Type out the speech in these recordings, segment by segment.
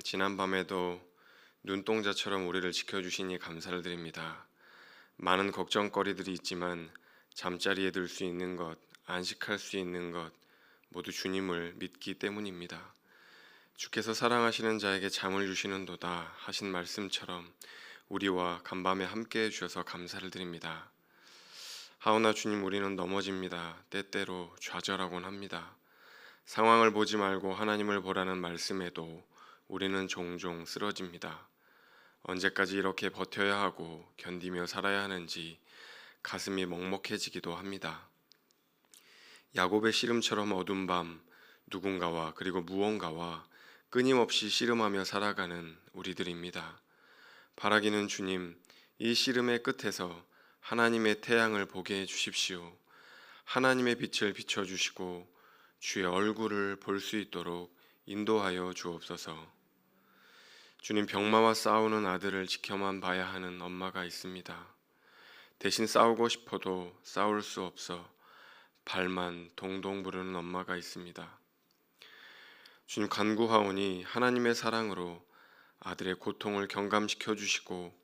지난밤에도 눈동자처럼 우리를 지켜주시니 감사를 드립니다. 많은 걱정거리들이 있지만 잠자리에 들 수 있는 것, 안식할 수 있는 것 모두 주님을 믿기 때문입니다. 주께서 사랑하시는 자에게 잠을 주시는도다 하신 말씀처럼 우리와 간밤에 함께해 주셔서 감사를 드립니다. 하오나 주님, 우리는 넘어집니다. 때때로 좌절하곤 합니다. 상황을 보지 말고 하나님을 보라는 말씀에도 우리는 종종 쓰러집니다. 언제까지 이렇게 버텨야 하고 견디며 살아야 하는지 가슴이 먹먹해지기도 합니다. 야곱의 씨름처럼 어두운 밤, 누군가와 그리고 무언가와 끊임없이 씨름하며 살아가는 우리들입니다. 바라기는 주님, 이 씨름의 끝에서 하나님의 태양을 보게 해주십시오. 하나님의 빛을 비춰주시고 주의 얼굴을 볼 수 있도록 인도하여 주옵소서. 주님, 병마와 싸우는 아들을 지켜만 봐야 하는 엄마가 있습니다. 대신 싸우고 싶어도 싸울 수 없어 발만 동동 부르는 엄마가 있습니다. 주님, 간구하오니 하나님의 사랑으로 아들의 고통을 경감시켜 주시고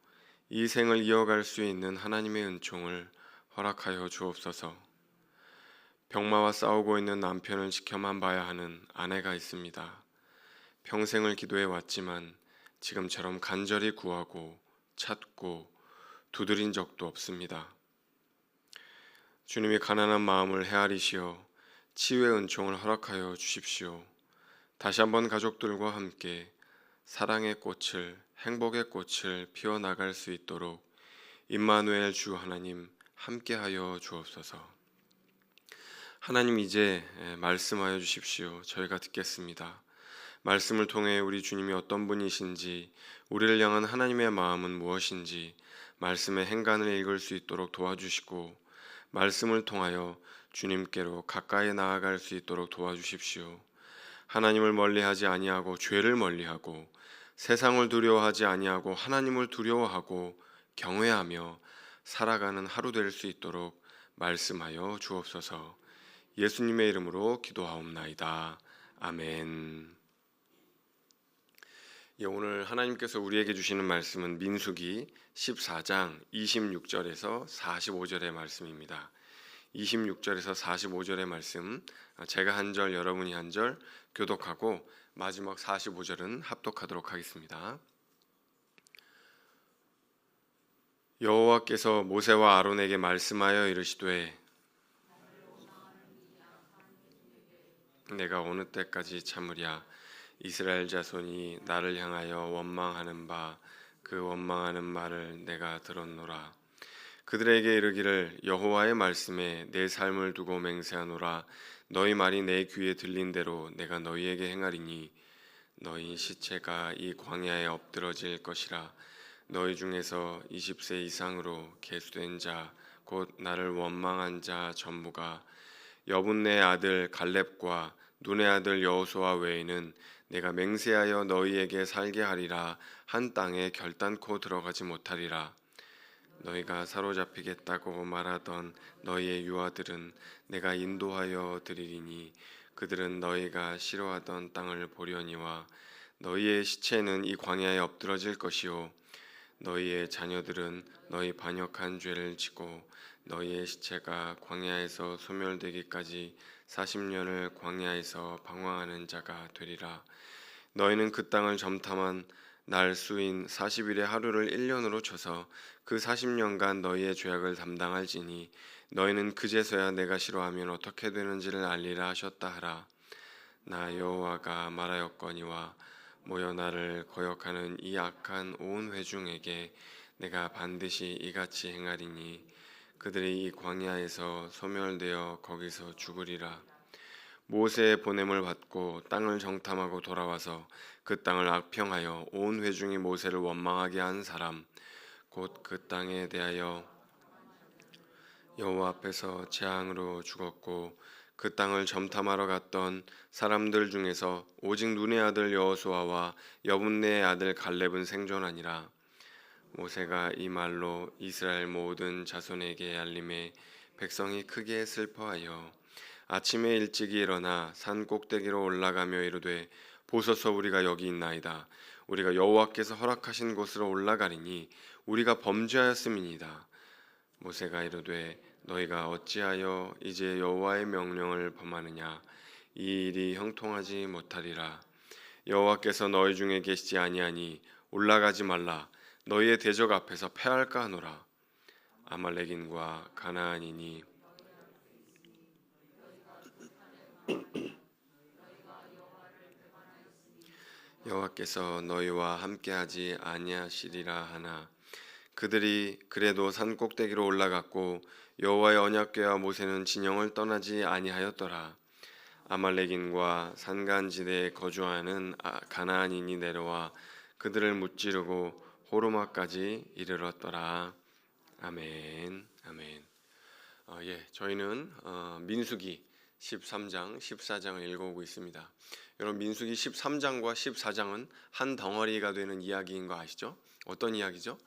이 생을 이어갈 수 있는 하나님의 은총을 허락하여 주옵소서. 병마와 싸우고 있는 남편을 지켜만 봐야 하는 아내가 있습니다. 평생을 기도해 왔지만 지금처럼 간절히 구하고 찾고 두드린 적도 없습니다. 주님이 가난한 마음을 헤아리시어 치유의 은총을 허락하여 주십시오. 다시 한번 가족들과 함께 사랑의 꽃을, 행복의 꽃을 피워나갈 수 있도록 임마누엘 주 하나님 함께하여 주옵소서. 하나님, 이제 말씀하여 주십시오. 저희가 듣겠습니다. 말씀을 통해 우리 주님이 어떤 분이신지, 우리를 향한 하나님의 마음은 무엇인지 말씀의 행간을 읽을 수 있도록 도와주시고, 말씀을 통하여 주님께로 가까이 나아갈 수 있도록 도와주십시오. 하나님을 멀리하지 아니하고 죄를 멀리하고 세상을 두려워하지 아니하고 하나님을 두려워하고 경외하며 살아가는 하루 될 수 있도록 말씀하여 주옵소서. 예수님의 이름으로 기도하옵나이다. 아멘. 오늘 하나님께서 우리에게 주시는 말씀은 민수기 14장 26절에서 45절의 말씀입니다. 26절에서 45절의 말씀, 제가 한 절 여러분이 한 절 교독하고 마지막 45절은 합독하도록 하겠습니다. 여호와께서 모세와 아론에게 말씀하여 이르시되, 내가 어느 때까지 참으랴? 이스라엘 자손이 나를 향하여 원망하는 바 그 원망하는 말을 내가 들었노라. 그들에게 이르기를, 여호와의 말씀에 내 삶을 두고 맹세하노라. 너희 말이 내 귀에 들린 대로 내가 너희에게 행하리니 너희 시체가 이 광야에 엎드러질 것이라. 너희 중에서 20세 이상으로 계수된 자 곧 나를 원망한 자 전부가 여분네 아들 갈렙과 눈의 아들 여호수아 외에는 내가 맹세하여 너희에게 살게 하리라 한 땅에 결단코 들어가지 못하리라. 너희가 사로잡히겠다고 말하던 너희의 유아들은 내가 인도하여 드리리니 그들은 너희가 싫어하던 땅을 보려니와 너희의 시체는 이 광야에 엎드러질 것이요 너희의 자녀들은 너희 반역한 죄를 지고 너희의 시체가 광야에서 소멸되기까지 40년을 광야에서 방황하는 자가 되리라. 너희는 그 땅을 점탐한 날 수인 40일의 하루를 1년으로 쳐서 그 40년간 너희의 죄악을 담당할지니 너희는 그제서야 내가 싫어하면 어떻게 되는지를 알리라 하셨다 하라. 나 여호와가 말하였거니와 모여 나를 거역하는 이 악한 온 회중에게 내가 반드시 이같이 행하리니 그들이 이 광야에서 소멸되어 거기서 죽으리라. 모세의 보냄을 받고 땅을 정탐하고 돌아와서 그 땅을 악평하여 온 회중이 모세를 원망하게 한 사람 곧 그 땅에 대하여 여호와 앞에서 재앙으로 죽었고 그 땅을 점탐하러 갔던 사람들 중에서 오직 눈의 아들 여호수아와 여분네의 아들 갈렙은 생존하니라. 모세가 이 말로 이스라엘 모든 자손에게 알림해 백성이 크게 슬퍼하여 아침에 일찍이 일어나 산 꼭대기로 올라가며 이르되 보소서 우리가 여기 있나이다. 우리가 여호와께서 허락하신 곳으로 올라가리니 우리가 범죄하였음이니이다. 모세가 이르되 너희가 어찌하여 이제 여호와의 명령을 범하느냐. 이 일이 형통하지 못하리라. 여호와께서 너희 중에 계시지 아니하니 올라가지 말라. 너희의 대적 앞에서 패할까 하노라. 아말렉인과 가나안인이 여호와께서 너희와 함께하지 아니하시리라 하나 그들이 그래도 산 꼭대기로 올라갔고 여호와의 언약궤와 모세는 진영을 떠나지 아니하였더라. 아말렉인과 산간지대에 거주하는 가나안인이 내려와 그들을 무찌르고 호르마까지 이르렀더라. 아멘. 아멘. 저희는 민수기 13장, 14장을 읽어오고 있습니다. 여러분 민수기 13장과 14장은 한 덩어리가 되는 이야기인 거 아시죠? 어떤 이야기죠?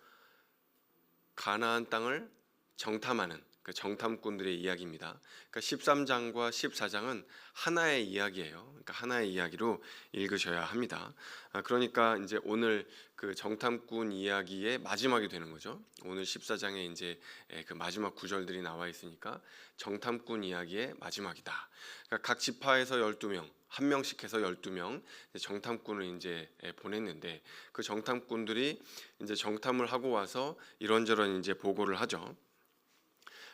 가나안 땅을 정탐하는 그 정탐꾼들의 이야기입니다. 그러니까 13장과 14장은 하나의 이야기예요. 그러니까 하나의 이야기로 읽으셔야 합니다. 그러니까 이제 오늘 그 정탐꾼 이야기의 마지막이 되는 거죠. 오늘 14장에 이제 그 마지막 구절들이 나와 있으니까 정탐꾼 이야기의 마지막이다. 그러니까 각 지파에서 12명, 한 명씩 해서 12명 정탐꾼을 이제 보냈는데 그 정탐꾼들이 이제 정탐을 하고 와서 이런저런 이제 보고를 하죠.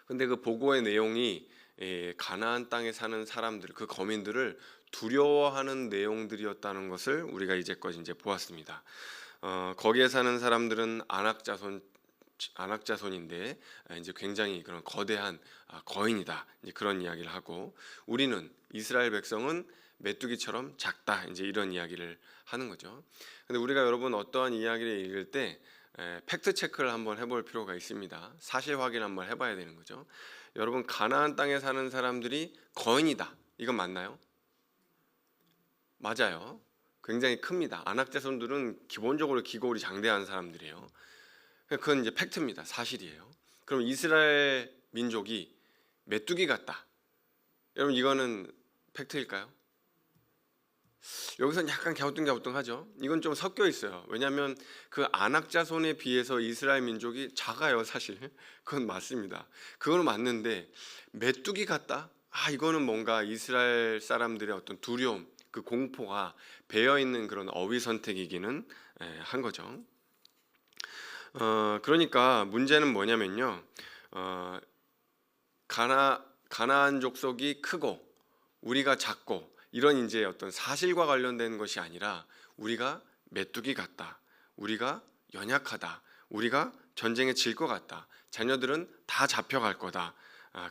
근데 그 보고의 내용이 가나안 땅에 사는 사람들, 그 거민들을 두려워하는 내용들이었다는 것을 우리가 이제껏 이제 보았습니다. 거기에 사는 사람들은 안악자손인데 이제 굉장히 그런 거대한 거인이다. 이제 그런 이야기를 하고 우리는 이스라엘 백성은 메뚜기처럼 작다. 이제 이런 이야기를 하는 거죠. 근데 우리가 여러분 어떠한 이야기를 읽을 때 팩트 체크를 한번 해볼 필요가 있습니다. 사실 확인 한번 해봐야 되는 거죠. 여러분 가나안 땅에 사는 사람들이 거인이다. 이건 맞나요? 맞아요. 굉장히 큽니다. 안악자손들은 기본적으로 기고울이 장대한 사람들이에요. 그건 이제 팩트입니다. 사실이에요. 그럼 이스라엘 민족이 메뚜기 같다. 여러분 이거는 팩트일까요? 여기서는 약간 갸우뚱갸우뚱하죠. 이건 좀 섞여 있어요. 왜냐하면 그 안악자손에 비해서 이스라엘 민족이 작아요. 사실 그건 맞습니다. 그건 맞는데 메뚜기 같다? 이거는 뭔가 이스라엘 사람들의 어떤 두려움, 그 공포가 배어 있는 그런 어휘 선택이기는 한 거죠. 그러니까 문제는 뭐냐면요. 가나안 족속이 크고 우리가 작고 이런 이제 어떤 사실과 관련된 것이 아니라 우리가 메뚜기 같다. 우리가 연약하다. 우리가 전쟁에 질 것 같다. 자녀들은 다 잡혀갈 거다.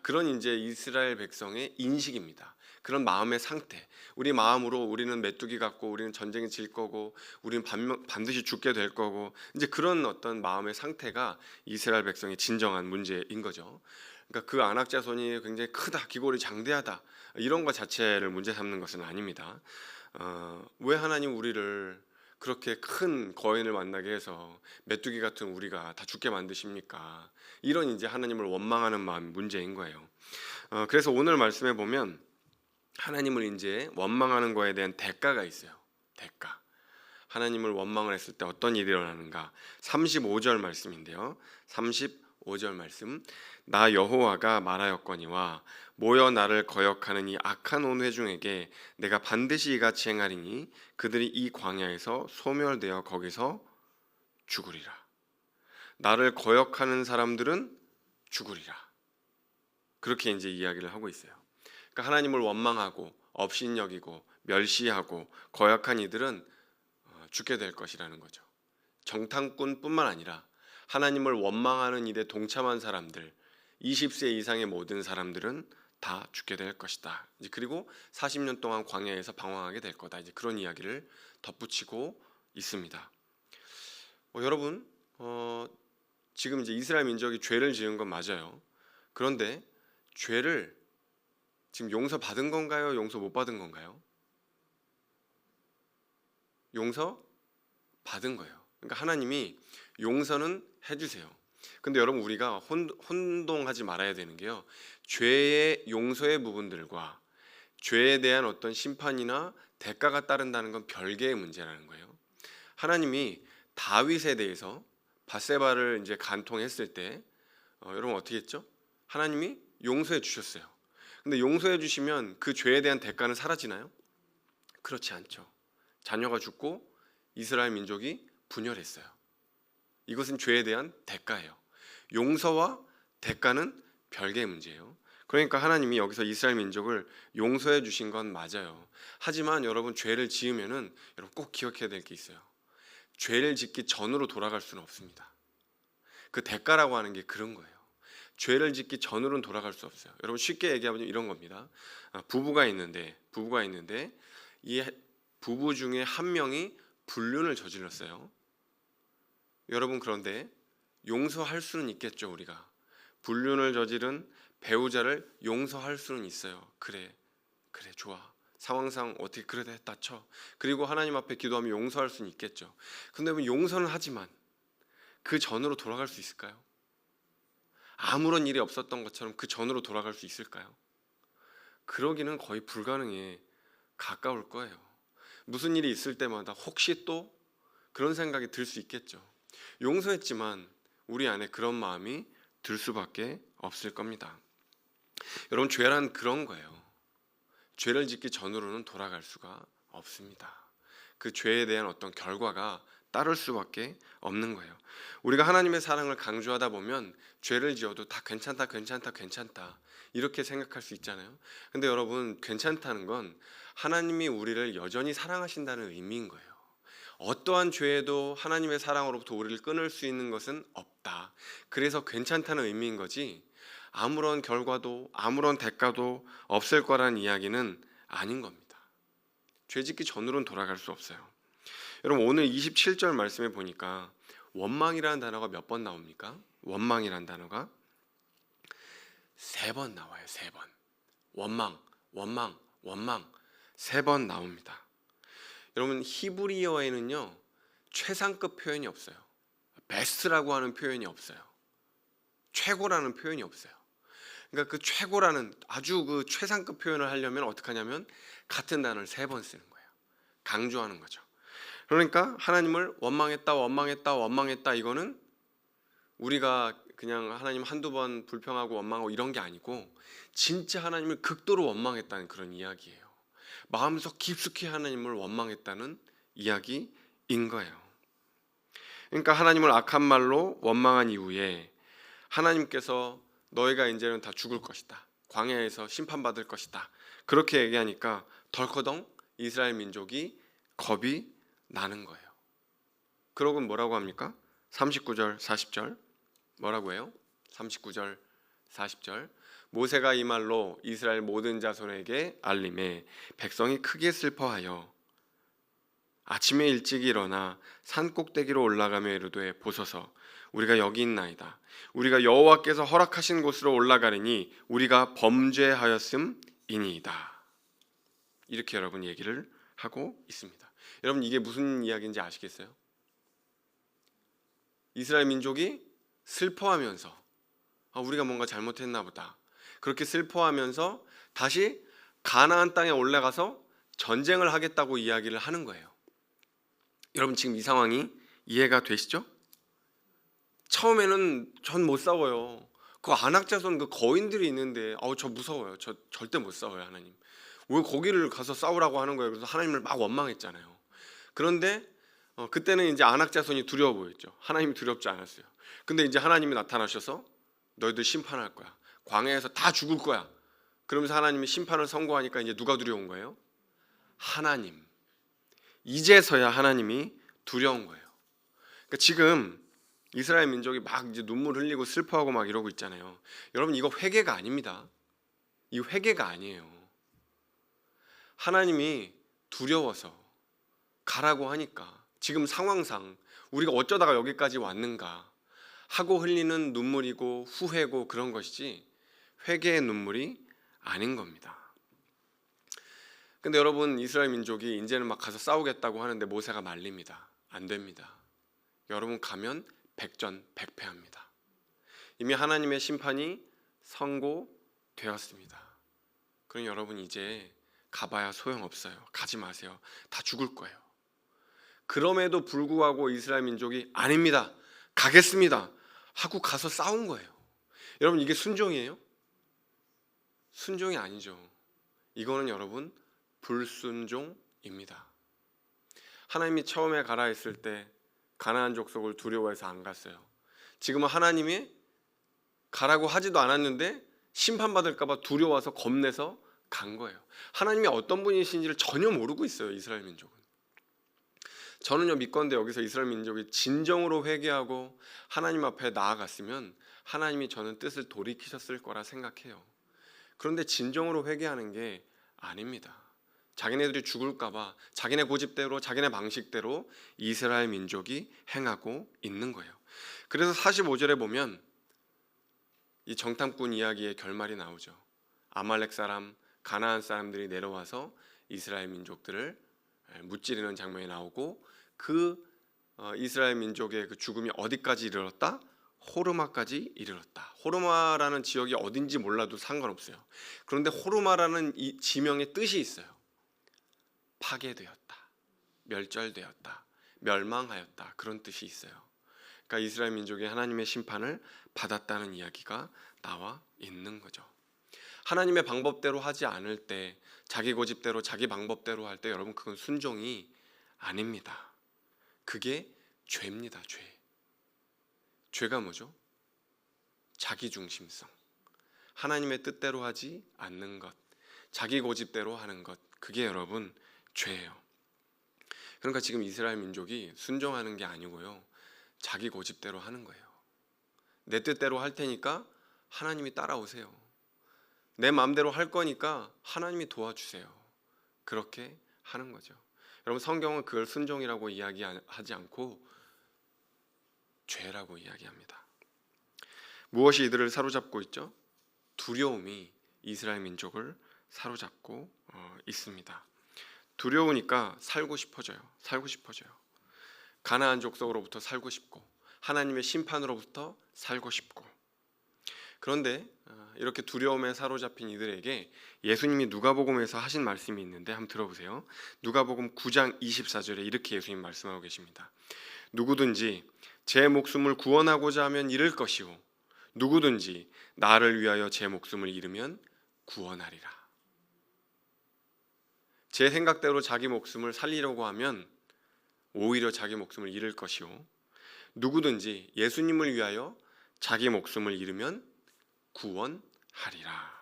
그런 이제 이스라엘 백성의 인식입니다. 그런 마음의 상태. 우리 마음으로 우리는 메뚜기 같고 우리는 전쟁에 질 거고 우리는 반드시 죽게 될 거고 이제 그런 어떤 마음의 상태가 이스라엘 백성의 진정한 문제인 거죠. 그러니까 그 안악자손이 굉장히 크다, 기골이 장대하다 이런 것 자체를 문제 삼는 것은 아닙니다. 왜 하나님 우리를 그렇게 큰 거인을 만나게 해서 메뚜기 같은 우리가 다 죽게 만드십니까? 이런 이제 하나님을 원망하는 마음이 문제인 거예요. 그래서 오늘 말씀에 보면 하나님을 이제 원망하는 거에 대한 대가가 있어요. 대가. 하나님을 원망을 했을 때 어떤 일이 일어나는가? 35절 말씀인데요. 35절 말씀. 나 여호와가 말하였거니와 모여 나를 거역하는 이 악한 온 회중에게 내가 반드시 이같이 행하리니 그들이 이 광야에서 소멸되어 거기서 죽으리라. 나를 거역하는 사람들은 죽으리라. 그렇게 이제 이야기를 하고 있어요. 그러니까 하나님을 원망하고 업신여기고 멸시하고 거역한 이들은 죽게 될 것이라는 거죠. 정탐꾼뿐만 아니라 하나님을 원망하는 일에 동참한 사람들, 20세 이상의 모든 사람들은 다 죽게 될 것이다. 그리고 40년 동안 광야에서 방황하게 될 거다. 이제 그런 이야기를 덧붙이고 있습니다. 여러분, 지금 이제 이스라엘 민족이 죄를 지은 건 맞아요. 그런데 죄를 지금 용서 받은 건가요? 용서 못 받은 건가요? 용서 받은 거예요. 그러니까 하나님이 용서는 해주세요. 근데 여러분 우리가 혼동하지 말아야 되는 게요. 죄의 용서의 부분들과 죄에 대한 어떤 심판이나 대가가 따른다는 건 별개의 문제라는 거예요. 하나님이 다윗에 대해서 밧세바를 이제 간통했을 때 여러분 어떻게 했죠? 하나님이 용서해 주셨어요. 근데 용서해 주시면 그 죄에 대한 대가는 사라지나요? 그렇지 않죠. 자녀가 죽고 이스라엘 민족이 분열했어요. 이것은 죄에 대한 대가예요. 용서와 대가는 별개의 문제예요. 그러니까 하나님이 여기서 이스라엘 민족을 용서해 주신 건 맞아요. 하지만 여러분 죄를 지으면은 여러분 꼭 기억해야 될 게 있어요. 죄를 짓기 전으로 돌아갈 수는 없습니다. 그 대가라고 하는 게 그런 거예요. 죄를 짓기 전으로는 돌아갈 수 없어요. 여러분 쉽게 얘기하면 이런 겁니다. 부부가 있는데 이 부부 중에 한 명이 불륜을 저질렀어요. 여러분 그런데 용서할 수는 있겠죠. 우리가 불륜을 저지른 배우자를 용서할 수는 있어요. 그래 좋아. 상황상 어떻게 그래도 했다 쳐. 그리고 하나님 앞에 기도하면 용서할 수는 있겠죠. 근데 용서는 하지만 그 전으로 돌아갈 수 있을까요? 아무런 일이 없었던 것처럼 그 전으로 돌아갈 수 있을까요? 그러기는 거의 불가능에 가까울 거예요. 무슨 일이 있을 때마다 혹시 또 그런 생각이 들 수 있겠죠. 용서했지만 우리 안에 그런 마음이 들 수밖에 없을 겁니다. 여러분 죄란 그런 거예요. 죄를 짓기 전으로는 돌아갈 수가 없습니다. 그 죄에 대한 어떤 결과가 따를 수밖에 없는 거예요. 우리가 하나님의 사랑을 강조하다 보면 죄를 지어도 다 괜찮다 이렇게 생각할 수 있잖아요. 근데 여러분 괜찮다는 건 하나님이 우리를 여전히 사랑하신다는 의미인 거예요. 어떠한 죄에도 하나님의 사랑으로부터 우리를 끊을 수 있는 것은 없다. 그래서 괜찮다는 의미인 거지 아무런 결과도 아무런 대가도 없을 거라는 이야기는 아닌 겁니다. 죄 짓기 전으로는 돌아갈 수 없어요. 여러분 오늘 27절 말씀에 보니까 원망이라는 단어가 몇 번 나옵니까? 원망이라는 단어가 3번 나와요. 3번. 원망 3번 나옵니다. 여러분 히브리어에는요 최상급 표현이 없어요. 베스트라고 하는 표현이 없어요. 최고라는 표현이 없어요. 그러니까 그 최고라는 아주 그 최상급 표현을 하려면 어떻게 하냐면 같은 단어를 3번 쓰는 거예요. 강조하는 거죠. 그러니까 하나님을 원망했다 이거는 우리가 그냥 하나님 한두 번 불평하고 원망하고 이런 게 아니고 진짜 하나님을 극도로 원망했다는 그런 이야기예요. 마음속 깊숙이 하나님을 원망했다는 이야기인 거예요. 그러니까 하나님을 악한 말로 원망한 이후에 하나님께서 너희가 이제는 다 죽을 것이다. 광야에서 심판받을 것이다. 그렇게 얘기하니까 덜커덩 이스라엘 민족이 겁이 나는 거예요. 그러고 뭐라고 합니까? 39절 40절 뭐라고 해요? 39절 40절 모세가 이 말로 이스라엘 모든 자손에게 알림해 백성이 크게 슬퍼하여 아침에 일찍 일어나 산 꼭대기로 올라가며 이르되 보소서 우리가 여기 있나이다. 우리가 여호와께서 허락하신 곳으로 올라가리니 우리가 범죄하였음이니이다. 이렇게 여러분 얘기를 하고 있습니다. 여러분 이게 무슨 이야기인지 아시겠어요? 이스라엘 민족이 슬퍼하면서 우리가 뭔가 잘못했나 보다. 그렇게 슬퍼하면서 다시 가나안 땅에 올라가서 전쟁을 하겠다고 이야기를 하는 거예요. 여러분 지금 이 상황이 이해가 되시죠? 처음에는 전 못 싸워요. 그 안악자손 그 거인들이 있는데 저 무서워요. 저 절대 못 싸워요. 하나님 왜 거기를 가서 싸우라고 하는 거예요. 그래서 하나님을 막 원망했잖아요. 그런데 그때는 이제 안악자손이 두려워 보였죠. 하나님이 두렵지 않았어요. 근데 이제 하나님이 나타나셔서 너희들 심판할 거야. 광야에서 다 죽을 거야. 그러면서 하나님이 심판을 선고하니까 이제 누가 두려운 거예요? 하나님. 이제서야 하나님이 두려운 거예요. 그러니까 지금 이스라엘 민족이 막 이제 눈물 흘리고 슬퍼하고 막 이러고 있잖아요. 여러분 이거 회개가 아닙니다. 이 회개가 아니에요. 하나님이 두려워서 가라고 하니까 지금 상황상 우리가 어쩌다가 여기까지 왔는가 하고 흘리는 눈물이고 후회고 그런 것이지 회개의 눈물이 아닌 겁니다. 근데 여러분 이스라엘 민족이 이제는 막 가서 싸우겠다고 하는데 모세가 말립니다. 안 됩니다. 여러분 가면 백전백패합니다. 이미 하나님의 심판이 선고되었습니다. 그럼 여러분 이제 가봐야 소용없어요. 가지 마세요. 다 죽을 거예요. 그럼에도 불구하고 이스라엘 민족이 아닙니다, 가겠습니다 하고 가서 싸운 거예요. 여러분 이게 순종이에요? 순종이 아니죠. 이거는 여러분 불순종입니다. 하나님이 처음에 가라 했을 때 가나안 족속을 두려워해서 안 갔어요. 지금은 하나님이 가라고 하지도 않았는데 심판받을까 봐 두려워서 겁내서 간 거예요. 하나님이 어떤 분이신지를 전혀 모르고 있어요, 이스라엘 민족은. 저는요 믿건대 여기서 이스라엘 민족이 진정으로 회개하고 하나님 앞에 나아갔으면 하나님이 저는 뜻을 돌이키셨을 거라 생각해요. 그런데 진정으로 회개하는 게 아닙니다. 자기네들이 죽을까 봐 자기네 고집대로 자기네 방식대로 이스라엘 민족이 행하고 있는 거예요. 그래서 45절에 보면 이 정탐꾼 이야기의 결말이 나오죠. 아말렉 사람, 가나안 사람들이 내려와서 이스라엘 민족들을 무찌르는 장면이 나오고 그 이스라엘 민족의 그 죽음이 어디까지 이르렀다? 호르마까지 이르렀다. 호르마라는 지역이 어딘지 몰라도 상관없어요. 그런데 호르마라는 이 지명의 뜻이 있어요. 파괴되었다, 멸절되었다, 멸망하였다, 그런 뜻이 있어요. 그러니까 이스라엘 민족이 하나님의 심판을 받았다는 이야기가 나와 있는 거죠. 하나님의 방법대로 하지 않을 때, 자기 고집대로 자기 방법대로 할 때 여러분 그건 순종이 아닙니다. 그게 죄입니다. 죄가 뭐죠? 자기중심성, 하나님의 뜻대로 하지 않는 것, 자기 고집대로 하는 것, 그게 여러분 죄예요. 그러니까 지금 이스라엘 민족이 순종하는 게 아니고요, 자기 고집대로 하는 거예요. 내 뜻대로 할 테니까 하나님이 따라오세요. 내 마음대로 할 거니까 하나님이 도와주세요. 그렇게 하는 거죠. 여러분 성경은 그걸 순종이라고 이야기하지 않고 죄라고 이야기합니다. 무엇이 이들을 사로잡고 있죠? 두려움이 이스라엘 민족을 사로잡고 있습니다. 두려우니까 살고 싶어져요. 가나안 족속으로부터 살고 싶고 하나님의 심판으로부터 살고 싶고. 그런데 이렇게 두려움에 사로잡힌 이들에게 예수님이 누가복음에서 하신 말씀이 있는데 한번 들어보세요. 누가복음 9장 24절에 이렇게 예수님 말씀하고 계십니다. 누구든지 제 목숨을 구원하고자 하면 잃을 것이요 누구든지 나를 위하여 제 목숨을 잃으면 구원하리라. 제 생각대로 자기 목숨을 살리려고 하면 오히려 자기 목숨을 잃을 것이요 누구든지 예수님을 위하여 자기 목숨을 잃으면 구원하리라.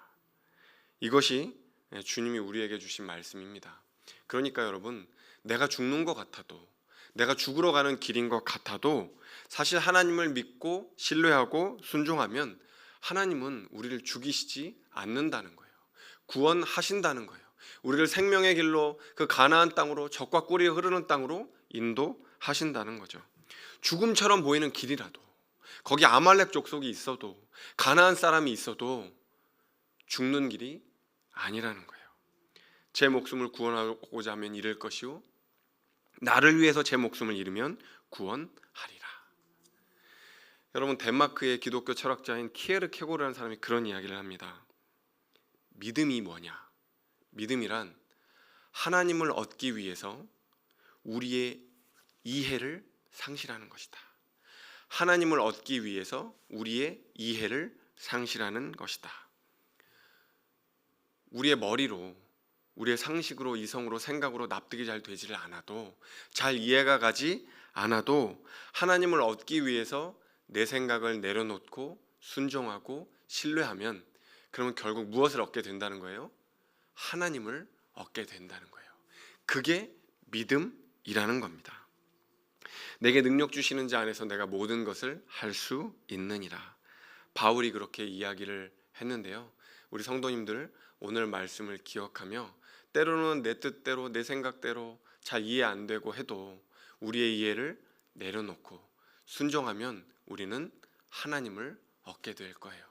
이것이 주님이 우리에게 주신 말씀입니다. 그러니까 여러분 내가 죽는 것 같아도, 내가 죽으러 가는 길인 것 같아도 사실 하나님을 믿고 신뢰하고 순종하면 하나님은 우리를 죽이시지 않는다는 거예요. 구원하신다는 거예요. 우리를 생명의 길로, 그 가나안 땅으로, 젖과 꿀이 흐르는 땅으로 인도하신다는 거죠. 죽음처럼 보이는 길이라도, 거기 아말렉 족속이 있어도, 가나안 사람이 있어도 죽는 길이 아니라는 거예요. 제 목숨을 구원하고자 하면 잃을 것이요 나를 위해서 제 목숨을 잃으면 구원하리라. 여러분 덴마크의 기독교 철학자인 키에르케고르라는 사람이 그런 이야기를 합니다. 믿음이 뭐냐? 믿음이란 하나님을 얻기 위해서 우리의 이해를 상실하는 것이다. 하나님을 얻기 위해서 우리의 이해를 상실하는 것이다. 우리의 머리로, 우리의 상식으로, 이성으로, 생각으로 납득이 잘 되지를 않아도, 잘 이해가 가지 않아도 하나님을 얻기 위해서 내 생각을 내려놓고 순종하고 신뢰하면 그러면 결국 무엇을 얻게 된다는 거예요? 하나님을 얻게 된다는 거예요. 그게 믿음이라는 겁니다. 내게 능력 주시는 자 안에서 내가 모든 것을 할 수 있느니라. 바울이 그렇게 이야기를 했는데요. 우리 성도님들 오늘 말씀을 기억하며 때로는 내 뜻대로 내 생각대로 잘 이해 안 되고 해도 우리의 이해를 내려놓고 순종하면 우리는 하나님을 얻게 될 거예요.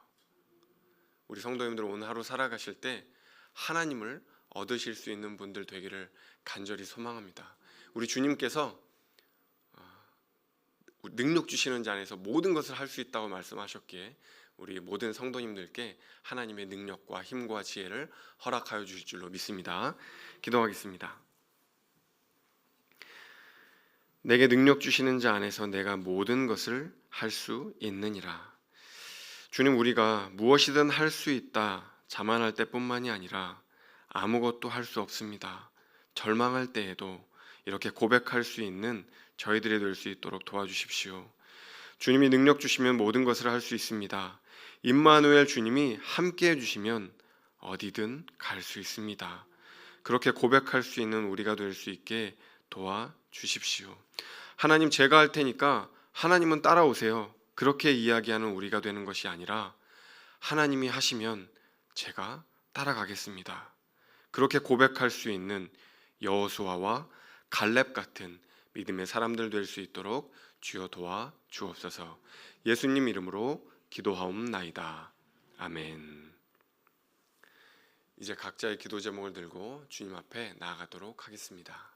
우리 성도님들 오늘 하루 살아가실 때 하나님을 얻으실 수 있는 분들 되기를 간절히 소망합니다. 우리 주님께서 능력 주시는 자 안에서 모든 것을 할 수 있다고 말씀하셨기에 우리 모든 성도님들께 하나님의 능력과 힘과 지혜를 허락하여 주실 줄로 믿습니다. 기도하겠습니다. 내게 능력 주시는 자 안에서 내가 모든 것을 할 수 있느니라. 주님, 우리가 무엇이든 할 수 있다 자만할 때뿐만이 아니라 아무것도 할 수 없습니다. 절망할 때에도 이렇게 고백할 수 있는 저희들이 될 수 있도록 도와주십시오. 주님이 능력 주시면 모든 것을 할 수 있습니다. 임마누엘 주님이 함께 해주시면 어디든 갈 수 있습니다. 그렇게 고백할 수 있는 우리가 될 수 있게 도와주십시오. 하나님, 제가 할 테니까 하나님은 따라오세요. 그렇게 이야기하는 우리가 되는 것이 아니라 하나님이 하시면 제가 따라가겠습니다. 그렇게 고백할 수 있는 여호수아와 갈렙 같은 믿음의 사람들 될 수 있도록 주여 도와 주옵소서. 예수님 이름으로 기도하옵나이다. 아멘. 이제 각자의 기도 제목을 들고 주님 앞에 나아가도록 하겠습니다.